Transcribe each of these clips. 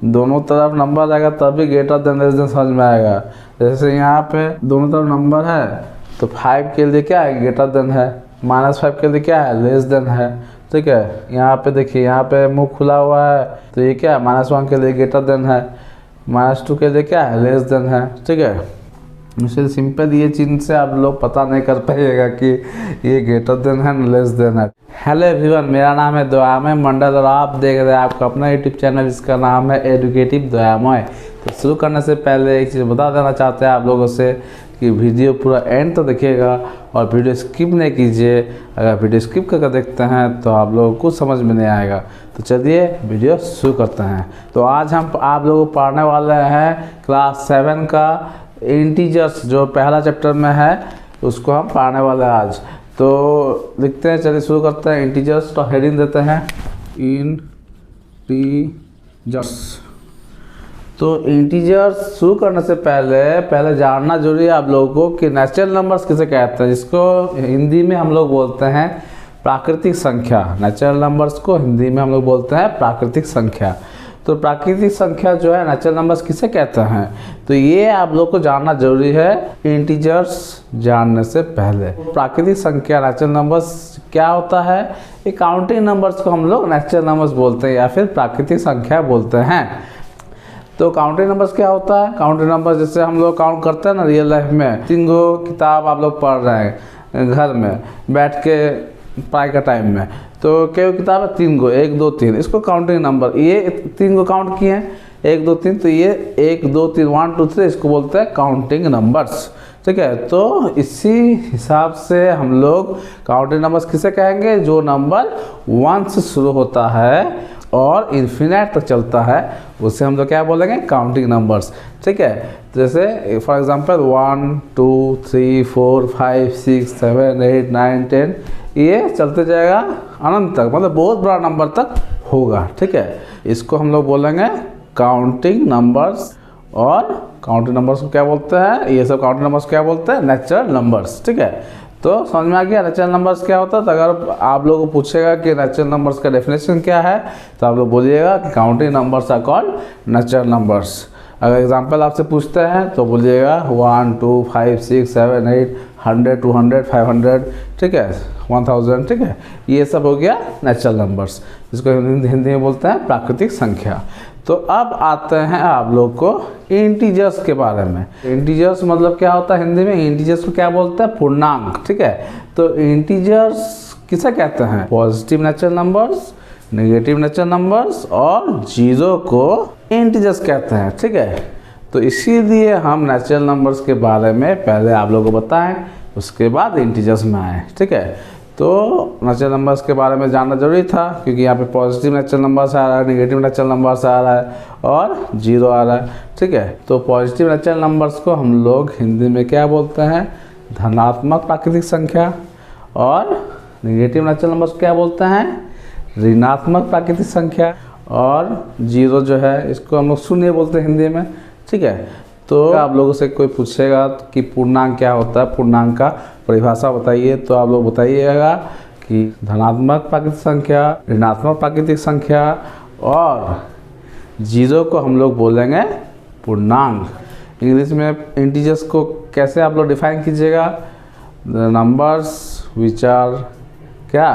दोनों तरफ नंबर आएगा तभी ग्रेटर देन लेस देन समझ में आएगा। जैसे यहाँ पे दोनों तरफ नंबर है तो 5 के लिए क्या है, ग्रेटर देन है, -5 के लिए क्या है, लेस देन है। ठीक है, यहाँ पे देखिए, यहाँ पे मुंह खुला हुआ है तो ये क्या है, -1 के लिए ग्रेटर देन है, -2 के लिए क्या है, लेस देन है। ठीक है, मुझे सिंपल ये चीज़ से आप लोग पता नहीं कर पाइएगा कि ये ग्रेटर देन है ना लेस देन है। हेलो एवरीवन, मेरा नाम है दयामय मंडल और आप देख रहे हैं आपका अपना यूट्यूब चैनल जिसका नाम है एडुकेटिव दयामय। तो शुरू करने से पहले एक चीज़ बता देना चाहते हैं आप लोगों से कि वीडियो पूरा एंड तो देखिएगा और वीडियो स्किप नहीं कीजिए। अगर वीडियो स्किप करके देखते हैं तो आप लोगों को कुछ समझ में नहीं आएगा। तो चलिए वीडियो शुरू करते हैं। तो आज हम आप लोगों को पढ़ने वाले हैं क्लास 7 का इंटीजर्स, जो पहला चैप्टर में है उसको हम पढ़ने वाले हैं आज। तो लिखते हैं, चलिए शुरू करते हैं। इंटीजर्स तो हेडिंग देते हैं इंटीजर्स। तो इंटीजर्स शुरू करने से पहले जानना जरूरी है आप लोगों को कि नेचुरल नंबर्स किसे कहते हैं, जिसको हिंदी में हम लोग बोलते हैं प्राकृतिक संख्या। नेचुरल नंबर्स को हिंदी में हम लोग बोलते हैं प्राकृतिक संख्या। तो प्राकृतिक संख्या जो है नेचुरल नंबर्स किसे कहते हैं, तो ये आप लोग को जानना जरूरी है इंटीजर्स जानने से पहले। प्राकृतिक संख्या नेचुरल नंबर्स क्या होता है, ये काउंटिंग नंबर्स को हम लोग नेचुरल नंबर्स बोलते हैं या फिर प्राकृतिक संख्या बोलते हैं। तो काउंटिंग नंबर्स क्या होता है, काउंटिंग नंबर्स जैसे हम लोग काउंट करते हैं ना रियल लाइफ में। 3 गो किताब आप लोग पढ़ रहे हैं घर में बैठ के पढ़ाई का टाइम में, तो क्या किताब है 3 गो, 1 2 3, इसको काउंटिंग नंबर, ये 3 गो काउंट किए हैं 1 2 3, तो ये 1 2 3 1 2 3, इसको बोलते हैं काउंटिंग नंबर्स। ठीक है, तो इसी हिसाब से हम लोग काउंटिंग नंबर्स किसे कहेंगे, जो नंबर 1 से शुरू होता है और इन्फिनिट तक चलता है उसे हम लोग क्या बोलेंगे, काउंटिंग नंबर्स। ठीक है, जैसे फॉर एग्जांपल 1 2 3 4 5 6 7 8 9 10, ये चलते जाएगा अनंत तक, मतलब बहुत बड़ा नंबर तक होगा। ठीक है, इसको हम लोग बोलेंगे काउंटिंग नंबर्स। और काउंटिंग नंबर्स को क्या बोलते हैं, ये सब काउंटिंग नंबर्स क्या बोलते हैं, नेचुरल नंबर्स। ठीक है, तो समझ में आ गया नेचुरल नंबर्स क्या होता है। तो अगर आप लोगों को पूछेगा कि नेचुरल नंबर्स का डेफिनेशन क्या है, तो आप लोग बोलिएगा कि counting numbers are called natural numbers. अगर एग्जांपल आपसे पूछते हैं तो बोलिएगा 1 2 5 6 7 8 100 200 500, ठीक है 1000। ठीक है, ये सब हो गया नेचुरल नंबर्स, जिसको हिंदी में बोलते हैं प्राकृतिक संख्या। तो अब आते हैं आप लोग को इंटीजर्स के बारे में। इंटीजर्स मतलब क्या होता है हिंदी में, इंटीजर्स को क्या बोलते हैं, पूर्णांक। ठीक है, तो इंटीजर्स किसे कहते हैं, positive natural numbers, negative natural numbers और जीरो को इंटीजर्स कहते हैं। ठीक है, तो इसीलिए हम नेचुरल नंबर्स के बारे में पहले आप लोगों को बताएं, उसके बाद इंटीजर्स में आए। ठीक है, तो नेचुरल नंबर्स के बारे में जानना जरूरी था क्योंकि यहाँ पे पॉजिटिव नेचुरल नंबर्स आ रहा है, नेगेटिव नेचुरल नंबर्स आ रहा है और जीरो आ रहा है। ठीक है, तो पॉजिटिव नेचुरल नंबर्स को हम लोग हिंदी में क्या बोलते हैं, धनात्मक प्राकृतिक संख्या, और नेगेटिव नेचुरल नंबर्स क्या बोलते हैं, ऋणात्मक प्राकृतिक संख्या, और जीरो जो है इसको हम लोग शून्य बोलते हैं हिंदी में। ठीक है, तो आप लोगों से कोई पूछेगा कि पूर्णांक क्या होता है, पूर्णांक का परिभाषा बताइए, तो आप लोग बताइएगा कि धनात्मक प्राकृतिक संख्या, ऋणात्मक प्राकृतिक संख्या और जीरो को हम लोग बोलेंगे पूर्णांक। इंग्लिश में इंटीजर्स को कैसे आप लोग डिफाइन कीजिएगा, नंबर्स विच आर क्या,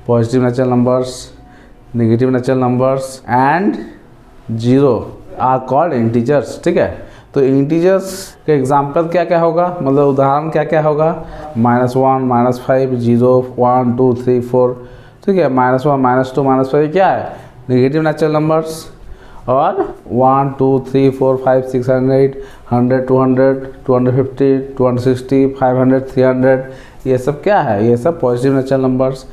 positive natural numbers, negative natural numbers and zero are called integers. ठीक है, तो इंटीजर्स के एग्जाम्पल क्या क्या होगा, मतलब उदाहरण क्या क्या होगा, -1 -5 0 1 2 3 4। ठीक है, -1 -2 -5 क्या है, नेगेटिव नेचुरल नंबर्स, और 1 2 3 4 5 6 7 8 100 200 250 260 500 300, ये सब क्या है, ये सब पॉजिटिव नेचुरल नंबर्स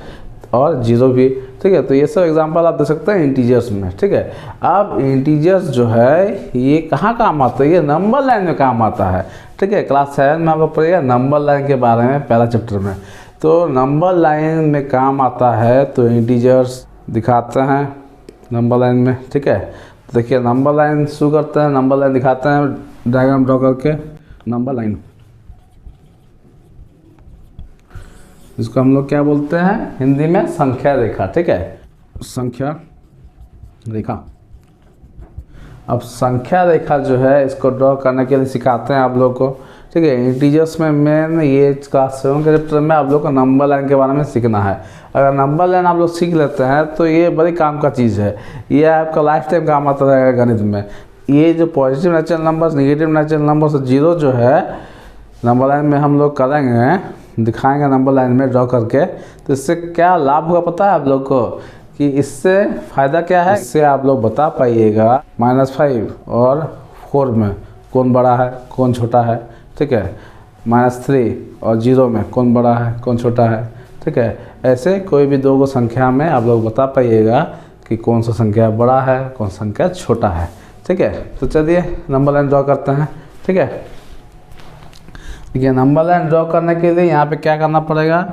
और जीरो भी। ठीक है, तो ये सब एग्जांपल आप दे सकते हैं इंटीजर्स में। ठीक है, अब इंटीजर्स जो है ये कहाँ काम आता है, ये नंबर लाइन में काम आता है। ठीक है, क्लास 7 में आपको पढ़ेगा नंबर लाइन के बारे में पहला चैप्टर में। तो नंबर लाइन में काम आता है, तो इंटीजर्स दिखाते हैं नंबर लाइन में। ठीक है, तो देखिए नंबर लाइन शुरू करते हैं, नंबर लाइन दिखाते हैं डायग्राम ड्रॉ करके। नंबर लाइन इसको हम लोग क्या बोलते हैं हिंदी में, संख्या रेखा। ठीक है, संख्या रेखा। अब संख्या रेखा जो है इसको ड्रॉ करने के लिए सिखाते हैं आप लोग को, ठीक है। इंटीजर्स में मेन ये क्लास 7 के चैप्टर में आप लोग को नंबर लाइन के बारे में सीखना है। अगर नंबर लाइन आप लोग सीख लेते हैं तो ये बड़ी काम का चीज़ है, ये आपका लाइफ टाइम काम आता रहेगा गणित में। ये जो positive natural number, negative natural number से जीरो जो है नंबर लाइन में हम लोग करेंगे, दिखाएंगे नंबर लाइन में ड्रॉ करके। तो इससे क्या लाभ होगा पता है आप लोग को कि इससे फ़ायदा क्या है? इससे आप लोग बता पाइएगा -5 और 4 में कौन बड़ा है कौन छोटा है, ठीक है। -3 और 0 में कौन बड़ा है कौन छोटा है, ठीक है। ऐसे कोई भी दो संख्या में आप लोग बता पाइएगा कि कौन सा संख्या बड़ा है कौन सा संख्या छोटा है, ठीक है। तो चलिए नंबर लाइन ड्रॉ करते हैं, ठीक है। देखिए नंबर लाइन ड्रॉ करने के लिए यहाँ पे क्या करना पड़ेगा,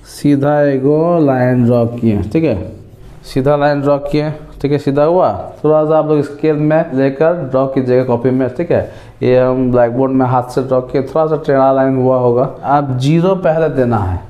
सीधा एगो लाइन ड्रॉ किए, ठीक है। सीधा लाइन ड्रॉ किए, ठीक है, सीधा हुआ। थोड़ा सा आप लोग स्केल में लेकर ड्रॉ कीजिएगा कॉपी में, ठीक है। ये हम ब्लैक बोर्ड में हाथ से ड्रॉ किए, थोड़ा सा टेढ़ा लाइन हुआ होगा। आप 0 पहले देना है।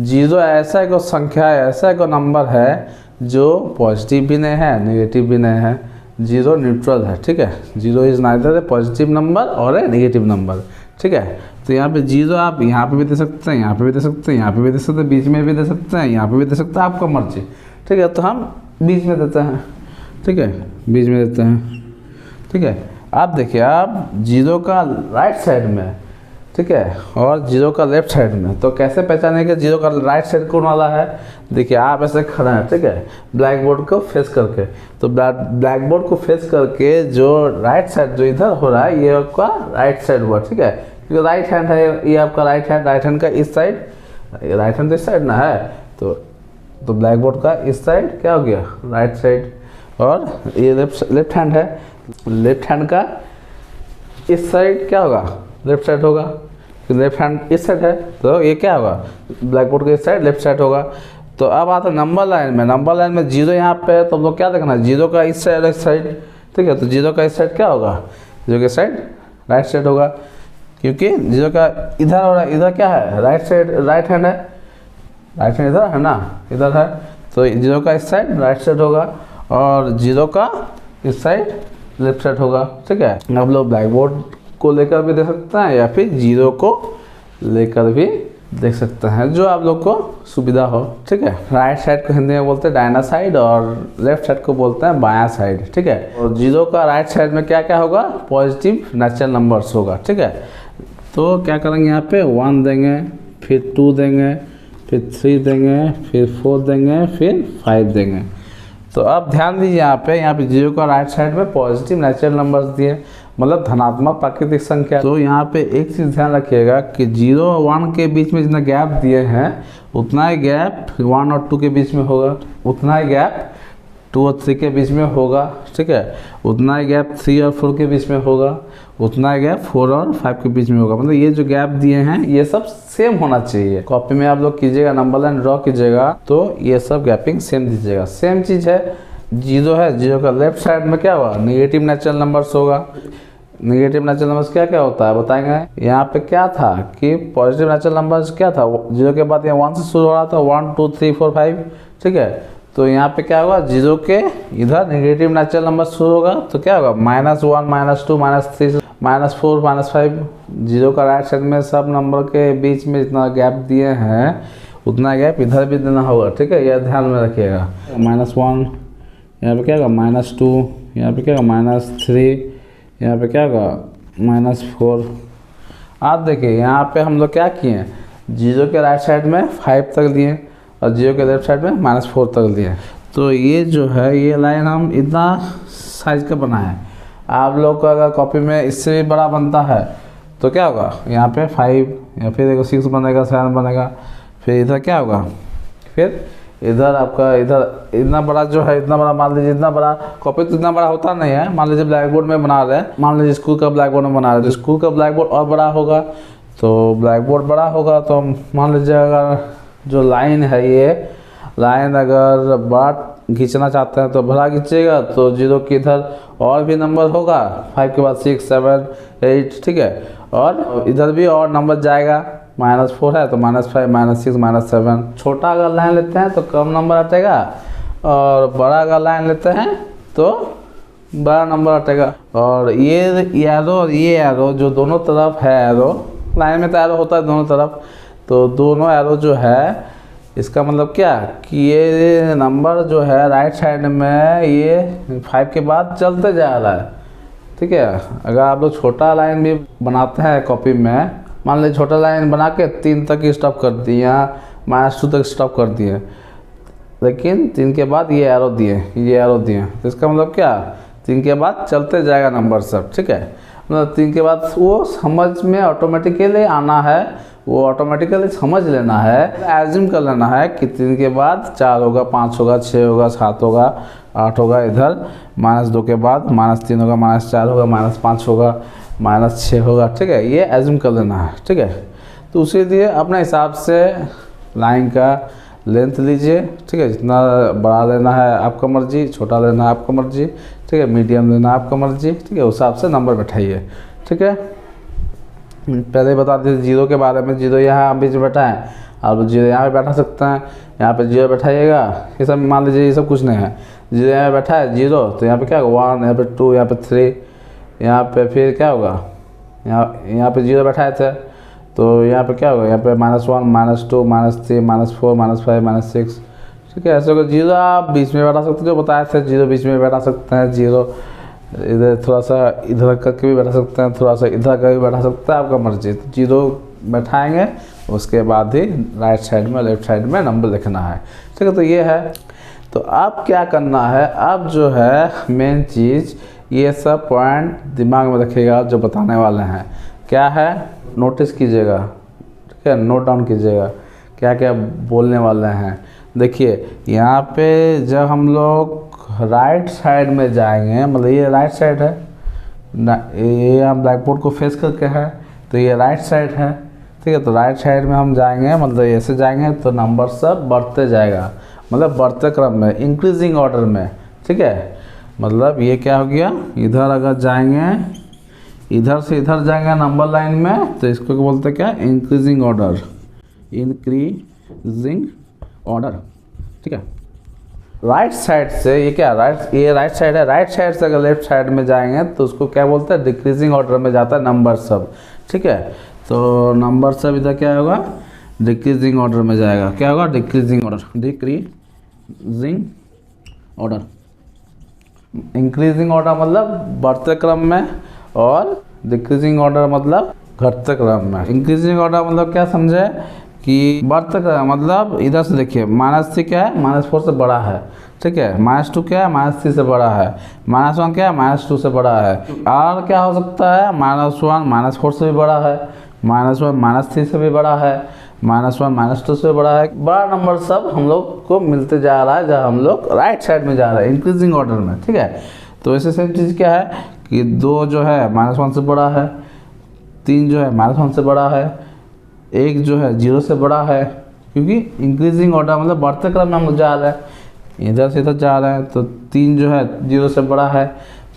0 ऐसा एक संख्या है, ऐसा एक नंबर है जो पॉजिटिव भी नहीं है नेगेटिव भी नहीं है, 0 न्यूट्रल है, ठीक है। 0 is neither A positive number और ए नेगेटिव नंबर, ठीक है। तो यहाँ पे 0 आप यहाँ पे भी दे सकते हैं, यहाँ पे भी दे सकते हैं, यहाँ पे भी दे सकते हैं, बीच में भी दे सकते हैं, यहाँ पे भी दे सकते हैं, आपका मर्जी, ठीक है। तो हम बीच में देते हैं, ठीक है, बीच में देते हैं, ठीक है। आप देखिए आप 0 का राइट साइड में, ठीक है, और 0 का लेफ्ट साइड में, तो कैसे पहचानेंगे 0 का राइट साइड कौन वाला है? देखिए आप ऐसे खड़ा है, ठीक है, ब्लैक बोर्ड को फेस करके। तो ब्लैक बोर्ड को फेस करके जो राइट साइड जो इधर हो रहा है ये आपका राइट साइड हुआ, ठीक है, क्योंकि राइट हैंड है ये आपका राइट हैंड का इस साइड, राइट हैंड तो इस साइड ना है, तो ब्लैक बोर्ड का इस साइड क्या हो गया राइट साइड, और ये लेफ्ट हैंड है, लेफ्ट हैंड का इस साइड क्या होगा लेफ्ट साइड होगा, लेफ्ट हैंड इस साइड है तो ये क्या होगा ब्लैक बोर्ड के इस साइड लेफ्ट साइड होगा। तो अब आता है नंबर लाइन में, नंबर लाइन में 0 यहाँ पे, तो हम लोग क्या देखना है 0 का इस साइड इस साइड, ठीक है। तो 0 का इस साइड क्या होगा, 0 के साइड राइट साइड होगा, क्योंकि 0 का इधर हो रहा है, इधर क्या है राइट साइड, राइट हैंड है, राइट हैंड इधर है ना, इधर है, तो 0 का इस साइड राइट साइड होगा और 0 का इस साइड लेफ्ट साइड होगा, ठीक है। अब लोग ब्लैक बोर्ड को लेकर भी देख सकते हैं या फिर 0 को लेकर भी देख सकते हैं, जो आप लोग को सुविधा हो, ठीक है। राइट साइड को हिंदी में बोलते हैं दाहिना साइड और लेफ्ट साइड को बोलते हैं बायां साइड, ठीक है। और 0 का राइट साइड में क्या क्या होगा, पॉजिटिव नेचुरल नंबर्स होगा, ठीक है। तो क्या करेंगे यहाँ पे 1 देंगे, फिर 2 देंगे, फिर 3 देंगे, फिर 4 देंगे, फिर 5 देंगे। तो अब ध्यान दीजिए यहाँ पे 0 का राइट साइड में पॉजिटिव नेचुरल नंबर्स दिए, मतलब धनात्मक प्राकृतिक संख्या। तो यहाँ पे एक चीज़ ध्यान रखिएगा कि 0 और 1 के बीच में जितना गैप दिए हैं उतना ही गैप 1 और 2 के बीच में होगा, उतना ही गैप 2 और 3 के बीच में होगा, ठीक है। उतना ही गैप 3 और 4 के बीच में होगा, उतना ही गैप 4 और 5 के बीच में होगा। मतलब ये जो गैप दिए हैं ये सब सेम होना चाहिए। कॉपी में आप लोग कीजिएगा, नंबर लाइन ड्रॉ कीजिएगा तो ये सब गैपिंग सेम दीजिएगा। सेम चीज़ है 0 है, 0 का लेफ्ट साइड में क्या होगा नेगेटिव नेचुरल नंबर्स होगा। नेगेटिव नेचुरल नंबर्स क्या क्या होता है बताएंगे। यहाँ पे क्या था कि पॉजिटिव नेचुरल नंबर्स क्या था, 0 के बाद यहाँ 1 से शुरू हो रहा था, 1 2 3 4 5, ठीक है। तो यहाँ पे क्या होगा 0 के इधर नेगेटिव नेचुरल नंबर शुरू होगा तो क्या होगा -1 -2 -3 -4 -5। 0 का राइट साइड में सब नंबर के बीच में जितना गैप दिए हैं उतना गैप इधर भी देना होगा, ठीक है, यह ध्यान में रखिएगा। -1 यहाँ पे क्या होगा -2, यहाँ पे क्या होगा -3, यहाँ पे क्या होगा -4। आप देखिए यहाँ पे हम लोग क्या किए, 0 के राइट साइड में 5 तक लिए और 0 के लेफ्ट साइड में -4 तक लिए। तो ये जो है ये लाइन हम इतना साइज का बनाए। आप लोग का अगर कॉपी में इससे भी बड़ा बनता है तो क्या होगा, यहाँ पे 5 या फिर देखो 6 बनेगा, 7 बनेगा, फिर इधर क्या होगा, फिर इधर आपका इधर इतना बड़ा जो है, इतना बड़ा मान लीजिए, इतना बड़ा कॉपी तो इतना बड़ा होता नहीं है। मान लीजिए ब्लैक बोर्ड में बना रहे हैं, मान लीजिए स्कूल का ब्लैक बोर्ड में बना रहे हैं तो स्कूल का ब्लैक बोर्ड और बड़ा होगा, तो ब्लैक बोर्ड बड़ा होगा तो मान लीजिए अगर जो लाइन है ये लाइन अगर बड़ा खींचना चाहते हैं तो बड़ा खींचेगा, तो 0 के इधर और भी नंबर होगा, 5 के बाद 6 7 8, ठीक है, और इधर भी और नंबर जाएगा। -4 है तो -5 -6 -7। छोटा अगर लाइन लेते हैं तो कम नंबर आएगा और बड़ा अगर लाइन लेते हैं तो 12 नंबर हटेगा। और ये एरो और ये एरो जो दोनों तरफ है, एरो लाइन में तो एरो होता है दोनों तरफ, तो दोनों एरो जो है इसका मतलब क्या कि ये नंबर जो है राइट साइड में ये 5 के बाद चलते जा रहा है। ठीक है, अगर आप लोग छोटा लाइन भी बनाते हैं कॉपी में, मान लीजिए छोटा लाइन बना के 3 तक स्टॉप कर दिए या -2 तक स्टॉप कर दिए, लेकिन 3 के बाद ये एरो दिए, ये एरो दिए, तो इसका मतलब क्या 3 के बाद चलते जाएगा नंबर सब। ठीक है, मतलब 3 के बाद वो समझ में ऑटोमेटिकली आना है, वो ऑटोमेटिकली समझ लेना है, एज्यूम कर लेना है कि 3 के बाद 4 होगा, 5 होगा, 6 होगा, 7 होगा, 8 होगा, इधर -2 के बाद -3 होगा, -4 होगा, -5 होगा, -6 होगा। ठीक है, ये एज्यूम कर लेना है। ठीक है, तो उसी लिए अपने हिसाब से लाइन का लेंथ लीजिए। ठीक है, जितना बड़ा लेना है आपका मर्जी, छोटा लेना है आपका मर्जी। ठीक है, मीडियम लेना है आपका मर्जी। ठीक है, उस हिसाब से नंबर बैठाइए। ठीक है, पहले बता दीजिए जीरो के बारे में। जीरो यहाँ बीच में बैठा है, आप जीरो यहाँ पे बैठा सकते हैं, यहाँ पे जीरो बैठाइएगा। ये सब मान लीजिए ये सब कुछ नहीं है, जीरो यहाँ बैठा है जीरो, तो यहाँ पे क्या होगा 1, यहाँ पे 2, यहाँ पे 3, यहाँ पे फिर क्या होगा, यहाँ पे जीरो बैठाए थे तो यहाँ पे क्या होगा, यहाँ पे -1, -2, -3, -4, -5, -6। ठीक है, ऐसे होगा। जीरो आप बीच में बैठा सकते हैं, जो बताए थे जीरो बीच में बैठा सकते हैं, जीरो इधर थोड़ा सा इधर करके भी बैठा सकते हैं, थोड़ा सा इधर करके भी बैठा सकते हैं, आपका मर्जी। तो जीरो बैठाएंगे, उसके बाद ही राइट साइड में लेफ्ट साइड में नंबर लिखना है। ठीक है, तो ये है। तो अब क्या करना है, अब जो है मेन चीज़ ये सब पॉइंट दिमाग में रखिएगा जो बताने वाले हैं। क्या है, नोटिस कीजिएगा। ठीक है, नोट डाउन कीजिएगा क्या क्या बोलने वाले हैं। देखिए यहाँ पे जब हम लोग राइट साइड में जाएंगे, मतलब ये राइट साइड है, ये हम ब्लैक बोर्ड को फेस करके है, तो ये राइट साइड है। ठीक है, तो राइट साइड में हम जाएंगे, मतलब ऐसे जाएंगे तो नंबर सब बढ़ते जाएगा, मतलब बढ़ते क्रम में, इंक्रीजिंग ऑर्डर में। ठीक है, मतलब ये क्या हो गया, इधर अगर जाएंगे, इधर से इधर जाएंगे नंबर लाइन में, तो इसको बोलते हैं क्या, इंक्रीजिंग ऑर्डर, इंक्रीजिंग ऑर्डर। ठीक है, राइट साइड से ये क्या, ये राइट साइड है, राइट साइड से अगर लेफ्ट साइड में जाएंगे तो उसको क्या बोलते हैं, डिक्रीजिंग ऑर्डर में जाता है नंबर सब। ठीक है, तो नंबर सब इधर क्या होगा, डिक्रीजिंग ऑर्डर में जाएगा। क्या होगा, decreasing order, decreasing order. Increasing order मतलब बढ़ते क्रम में, और डिक्रीजिंग ऑर्डर मतलब घटते क्रम में। इंक्रीजिंग ऑर्डर मतलब क्या समझे कि बढ़ते क्रम, मतलब इधर से देखिए -3 क्या है, -4 से बड़ा है। ठीक है, -2 क्या है, -3 से बड़ा है। -1 क्या है, -2 से बड़ा है। और क्या हो सकता है, -1 -4 से भी बड़ा है, -1 -3 से भी बड़ा है, -1 -2 से बड़ा है। बड़ा नंबर सब हम लोग को मिलते जा रहा है जब हम लोग राइट साइड में जा रहे हैं इंक्रीजिंग ऑर्डर में। ठीक है, तो ऐसे सेम चीज़ क्या है कि 2 जो है -1 से बड़ा है, 3 जो है -1 से बड़ा है, 1 जो है 0 से बड़ा है, क्योंकि इंक्रीजिंग ऑर्डर मतलब बढ़ते क्रम में हम लोग जा रहे हैं, इधर से इधर जा रहे हैं। तो 3 जो है 0 से बड़ा है,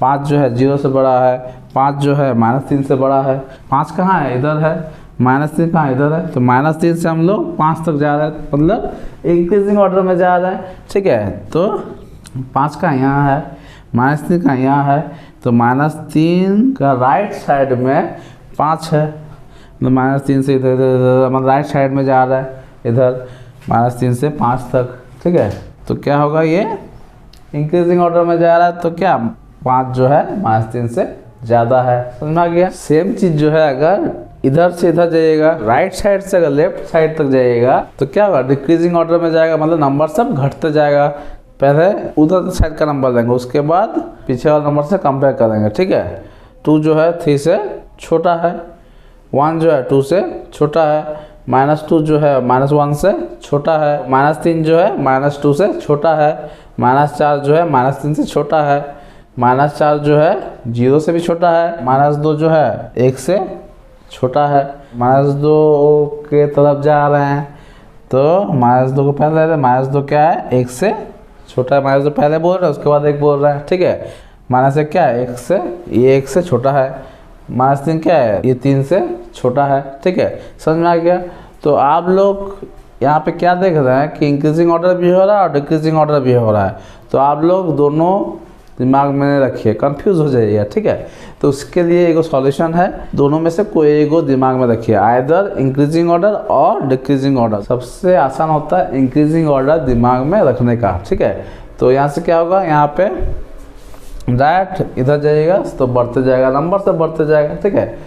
5 जो है 0 से बड़ा है, 5 जो है -3 से बड़ा है। 5 कहाँ है, इधर है, -3 कहाँ, इधर है। तो -3 से हम लोग 5 तक जा रहे हैं, मतलब इंक्रीजिंग ऑर्डर में जा रहे हैं। ठीक है, तो 5 का यहाँ है, -3 का यहाँ है, तो -3 का राइट साइड में 5 है, तो -3 से इधर इधर मतलब राइट साइड में जा रहा है, इधर -3 से 5 तक। ठीक है, तो क्या होगा, ये इंक्रीजिंग ऑर्डर में जा रहा है, तो क्या 5 जो है -3 से ज़्यादा है। समझ में आ गया। सेम चीज़ जो है अगर इधर से इधर जाइएगा, राइट साइड से अगर लेफ्ट साइड तक जाइएगा, तो क्या होगा, डिक्रीजिंग ऑर्डर में जाएगा, मतलब नंबर सब घटते जाएगा। पहले उधर साइड का नंबर देंगे, उसके बाद पीछे वाले नंबर से कंपेयर करेंगे। ठीक है, 2 जो है 3 से छोटा है, 1 जो है 2 से छोटा है, -2 जो है -1 से छोटा है, -3 जो है -2 से छोटा है, -4 जो है -3 से छोटा है, -4 जो है 0 से भी छोटा है, -2 जो है 1 से छोटा है। -2 के तरफ जा रहे हैं, तो -2 को पहले ले रहे हैं, -2 क्या है, 1 से छोटा है। -2 पहले बोल रहे हैं, उसके बाद 1 बोल रहे हैं। ठीक है, -1 क्या है, 1 से, ये 1 से छोटा है। -3 क्या है, ये 3 से छोटा है। ठीक है, समझ में आ गया। तो आप लोग यहाँ पे क्या देख रहे हैं कि इंक्रीजिंग ऑर्डर भी हो रहा है और डिक्रीजिंग ऑर्डर भी हो रहा है, तो आप लोग दोनों दिमाग में नहीं रखिए, कंफ्यूज हो जाइएगा, ठीक है। तो उसके लिए एक सॉल्यूशन है, दोनों में से कोई एक दिमाग में रखिए, आइदर इंक्रीजिंग ऑर्डर और डिक्रीजिंग ऑर्डर। सबसे आसान होता है इंक्रीजिंग ऑर्डर दिमाग में रखने का, ठीक है। तो यहाँ से क्या होगा, यहाँ पे डायरेक्ट इधर जाइएगा तो बढ़ते जाएगा, नंबर से बढ़ते जाएगा, ठीक है।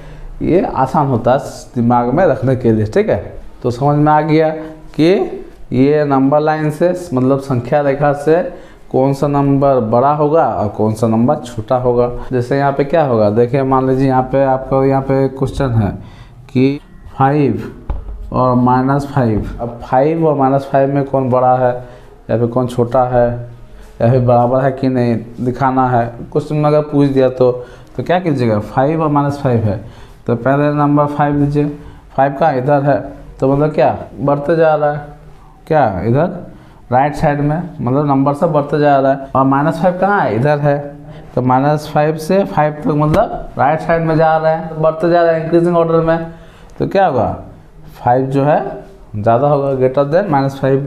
ये आसान होता है दिमाग में रखने के लिए, ठीक है। तो समझ में आ गया कि ये नंबर लाइन से मतलब संख्या रेखा से कौन सा नंबर बड़ा होगा और कौन सा नंबर छोटा होगा। जैसे यहाँ पे क्या होगा, देखिए मान लीजिए यहाँ पे आपको यहाँ पे क्वेश्चन है कि 5 और -5। अब 5 और -5 में कौन बड़ा है या फिर कौन छोटा है या फिर बराबर है कि नहीं दिखाना है। क्वेश्चन में अगर पूछ दिया तो क्या कीजिएगा, 5 और -5 है तो पहले नंबर 5 लीजिए, 5 का इधर है तो मतलब क्या बढ़ते जा रहा है, क्या इधर राइट साइड में, मतलब नंबर से बढ़ते जा रहा है। और -5 कहाँ है, इधर है, तो -5 से 5 तक मतलब राइट साइड में जा रहा है, बढ़ते जा रहा है इंक्रीजिंग ऑर्डर में। तो क्या होगा, 5 जो है ज़्यादा होगा, ग्रेटर देन -5,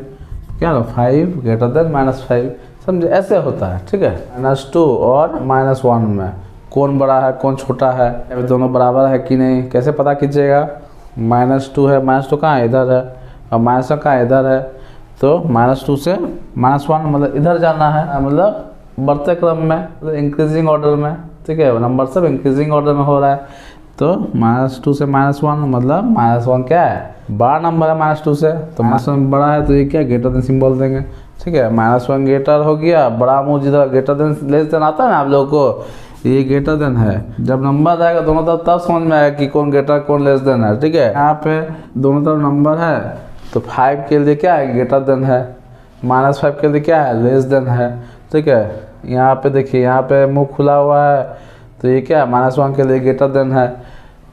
क्या होगा 5 ग्रेटर देन -5, समझे, ऐसे होता है, ठीक है। -2 और -1 में कौन बड़ा है कौन छोटा है, या फिर दोनों बराबर है कि नहीं, कैसे पता कीजिएगा। -2 है, -2 कहाँ है, इधर है, और -1 कहाँ है, इधर है। तो -2 से -1 मतलब इधर जाना है, मतलब बढ़ते क्रम में, मतलब इंक्रीजिंग ऑर्डर में, ठीक है। नंबर सब इंक्रीजिंग ऑर्डर में हो रहा है। तो -2 से -1 मतलब -1 क्या है, बड़ा नंबर है -2 से, तो -1 बड़ा है तो ये क्या ग्रेटर देन सिंबल देंगे, ठीक है। -1 ग्रेटर हो गया, बड़ा मुँह जिधर ग्रेटर देन लेस देन आता है ना आप लोगों को, ये ग्रेटर देन है। जब नंबर आएगा दोनों तरफ तब समझ में आएगा कि कौन ग्रेटर कौन लेस देन है, ठीक है। यहाँ पे दोनों तरफ नंबर है तो 5 के लिए क्या है, ग्रेटर देन है, -5 के लिए क्या है, लेस देन है, ठीक है। यहाँ पे देखिए, यहाँ पे मुंह खुला हुआ है तो ये क्या है, -1 के लिए ग्रेटर देन है,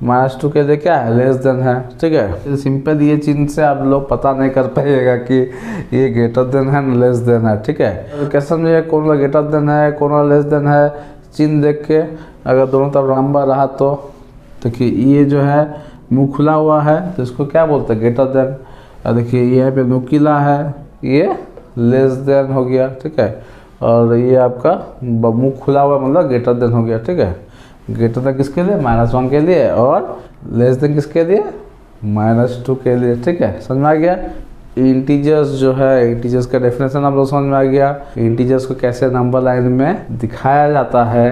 -2 के लिए क्या है, लेस देन है, ठीक है। सिंपल ये चीज़ से आप लोग पता नहीं कर पाइएगा कि ये ग्रेटर देन है ना लेस देन है, ठीक है। तो कैसे समझिए कौन सा ग्रेटर देन है कौन सा लेस देन है, चिन्ह देख के अगर दोनों तरफ नंबर रहा तो देखिए ये जो है मुंह खुला हुआ है तो इसको क्या बोलते हैं, ग्रेटर देन। और देखिए ये पे नुकीला है, ये लेस देन हो गया, ठीक है। और ये आपका मुंह खुला हुआ मतलब ग्रेटर देन हो गया, ठीक है। ग्रेटर देन किसके लिए, -1 के लिए, और लेस देन किसके लिए, -2 के लिए, ठीक है। समझ में आ गया। इंटीजर्स जो है, इंटीजर्स का डेफिनेशन आप लोग समझ में आ गया। इंटीजर्स को कैसे नंबर लाइन में दिखाया जाता है,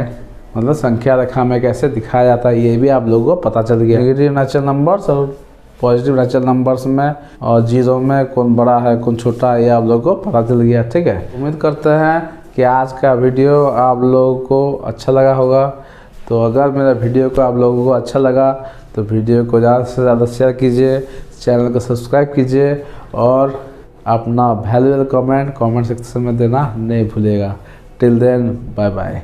मतलब संख्या रेखा में कैसे दिखाया जाता है, ये भी आप लोगों को पता चल गया। नेगेटिव नेचुरल नंबर्स और पॉजिटिव नेचुरल नंबर्स में और जीरो में कौन बड़ा है कौन छोटा है, ये आप लोगों को पता चल गया, ठीक है। उम्मीद करते हैं कि आज का वीडियो आप लोगों को अच्छा लगा होगा। तो अगर मेरा वीडियो को आप लोगों को अच्छा लगा तो वीडियो को ज़्यादा से ज़्यादा शेयर कीजिए, चैनल को सब्सक्राइब कीजिए और अपना वैल्यूएबल कमेंट सेक्शन में देना नहीं भूलिएगा। Till then bye bye.